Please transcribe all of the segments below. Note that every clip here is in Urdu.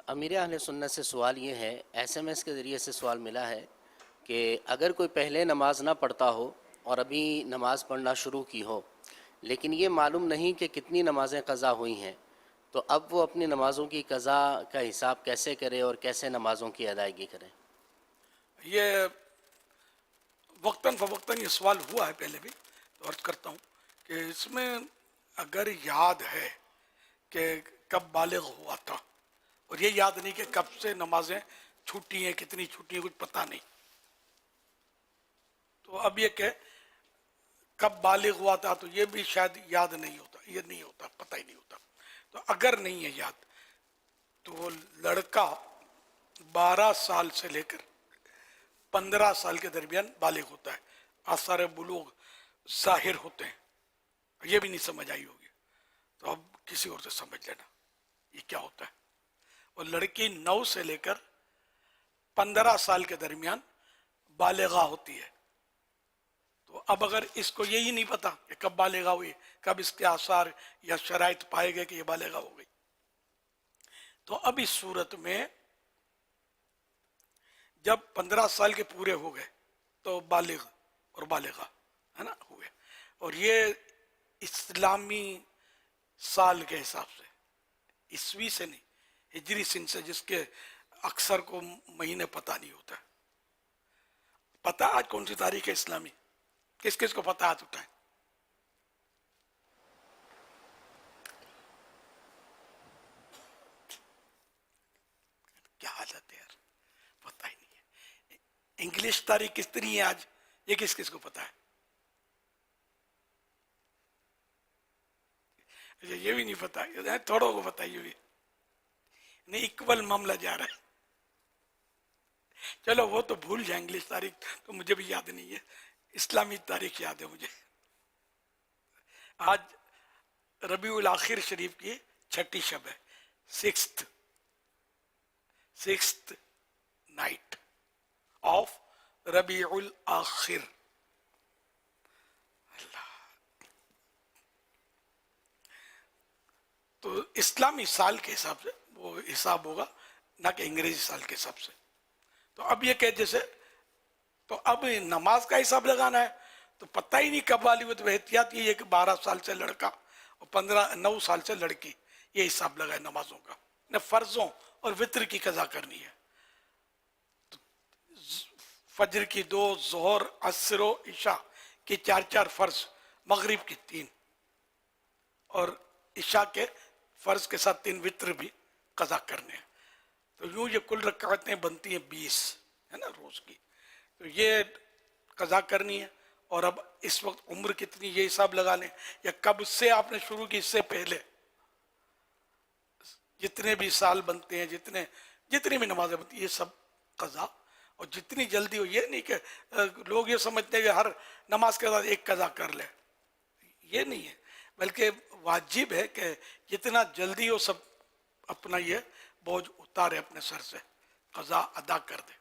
امیر اہل سنت سے سوال یہ ہے، ایس ایم ایس کے ذریعے سے سوال ملا ہے کہ اگر کوئی پہلے نماز نہ پڑھتا ہو اور ابھی نماز پڑھنا شروع کی ہو، لیکن یہ معلوم نہیں کہ کتنی نمازیں قضا ہوئی ہیں، تو اب وہ اپنی نمازوں کی قضا کا حساب کیسے کرے اور کیسے نمازوں کی ادائیگی کرے؟ یہ وقتاً فوقتاً یہ سوال ہوا ہے پہلے بھی، تو عرض کرتا ہوں کہ اس میں اگر یاد ہے کہ کب بالغ ہوا تھا اور یہ یاد نہیں کہ کب سے نمازیں چھوٹی ہیں، کتنی چھوٹی ہیں، کچھ پتہ نہیں، تو اب یہ کہ کب بالغ ہوا تھا تو یہ بھی شاید یاد نہیں ہوتا، یہ نہیں ہوتا، پتہ ہی نہیں ہوتا. تو اگر نہیں ہے یاد تو وہ لڑکا 12 سال سے لے کر 15 سال کے درمیان بالغ ہوتا ہے، آثار بلوغ ظاہر ہوتے ہیں. یہ بھی نہیں سمجھ آئی ہوگی تو اب کسی اور سے سمجھ لینا یہ کیا ہوتا ہے. اور لڑکی 9 سے لے کر 15 سال کے درمیان بالغہ ہوتی ہے. تو اب اگر اس کو یہی نہیں پتا کہ کب بالغہ ہوئی، کب اس کے آثار یا شرائط پائے گئے کہ یہ بالغہ ہو گئی، تو اب اس صورت میں جب 15 سال کے پورے ہو گئے تو بالغ اور بالغہ ہے نا ہوئے. اور یہ اسلامی سال کے حساب سے، عیسوی سے نہیں، ہجری سن سے، جس کے اکثر کو مہینے پتہ نہیں ہوتا ہے. پتہ آج کون سی تاریخ ہے اسلامی؟ کس کس کو پتہ آج اٹھا ہے؟ کیا حالت ہے یار، پتہ ہی نہیں ہے. انگلش تاریخ کتنی ہے آج، یہ کس کس کو پتہ ہے؟ یہ بھی نہیں پتہ، تھوڑوں کو پتہ یہ بھی نہیں. اکول معاملہ جا رہا ہے. چلو وہ تو بھول جائیں، انگلش تاریخ تو مجھے بھی یاد نہیں ہے، اسلامی تاریخ یاد ہے مجھے. آج ربیع الاخر شریف کی 6ٹھی شب ہے، سکستھ نائٹ آف ربیع الاخر. تو اسلامی سال کے حساب سے وہ حساب ہوگا، نہ کہ انگریزی سال کے حساب سے. تو اب یہ کہ جیسے تو اب نماز کا حساب لگانا ہے تو پتہ ہی نہیں کب والی ہوئی، تو احتیاط یہ ہے کہ 12 سال سے لڑکا اور 9 سال سے لڑکی، یہ حساب لگائے نمازوں کا. نہ فرضوں اور وطر کی قضا کرنی ہے. فجر کی 2، ظہر، عصر و عشاء کی 4 فرض، مغرب کی 3، اور عشاء کے فرض کے ساتھ 3 وطر بھی قضا کرنے ہیں. تو یوں یہ کل رکعتیں بنتی ہیں 20 ہے نا روز کی. تو یہ قضا کرنی ہے. اور اب اس وقت عمر کتنی یہ حساب لگا لیں، یا کب سے آپ نے شروع کی، اس سے پہلے جتنے بھی سال بنتے ہیں، جتنی بھی نمازیں بنتی ہیں، یہ سب قضا. اور جتنی جلدی ہو، یہ نہیں کہ لوگ یہ سمجھتے ہیں کہ ہر نماز کے بعد ایک قضا کر لے، یہ نہیں ہے، بلکہ واجب ہے کہ جتنا جلدی ہو سب اپنا یہ بوجھ اتارے اپنے سر سے، قضا ادا کر دے،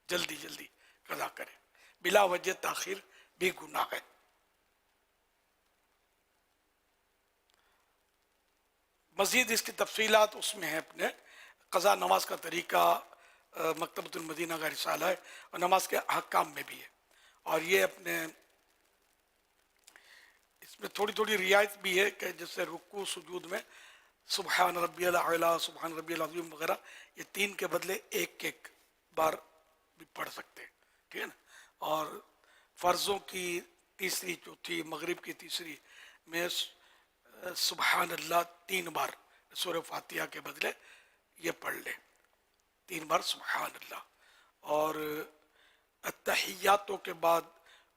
جلدی جلدی قضا کرے. بلا وجہ تاخیر بھی گناہ ہے. مزید اس کی تفصیلات اس میں ہیں اپنے قضا نماز کا طریقہ، مکتبۃ المدینہ کا رسالہ ہے، اور نماز کے احکام میں بھی ہے. اور یہ اپنے اس میں تھوڑی تھوڑی رعایت بھی ہے کہ جیسے رکوع سجود میں سبحان ربی الاعلیٰ، سبحان ربی العظیم وغیرہ، یہ 3 کے بدلے ایک بار بھی پڑھ سکتے ہیں، ٹھیک ہے نا. اور فرضوں کی تیسری، چوتھی، مغرب کی تیسری میں سبحان اللہ 3 بار سورہ فاتحہ کے بدلے یہ پڑھ لے، 3 بار سبحان اللہ. اور التحیاتوں کے بعد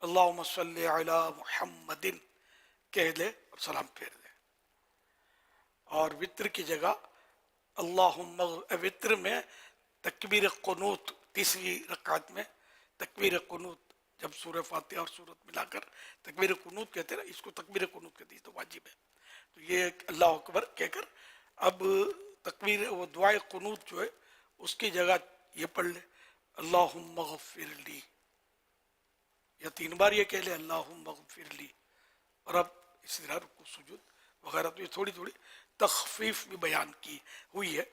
اللہم صلی علی محمد کہہ لے اور سلام پھیر دے. اور وطر کی جگہ اللہم، وطر میں تکبیر قنوت، تیسری رکعت میں تکبیر قنوت، جب سورہ فاتحہ اور سورت ملا کر تکبیر قنوت کہتے ہیں نا، اس کو تکبیر قنوت کہتے ہیں، تو واجب ہے. تو یہ اللہ اکبر کہہ کر اب تکبیر وہ دعائے قنوت جو ہے اس کی جگہ یہ پڑھ لے اللہم اغفر لی، یا 3 بار یہ کہہ لے اللہم اغفر لی. اور اب اسی طرح رکوع سجود وغیرہ. تو یہ تھوڑی تھوڑی تخفیف بھی بیان کی ہوئی ہے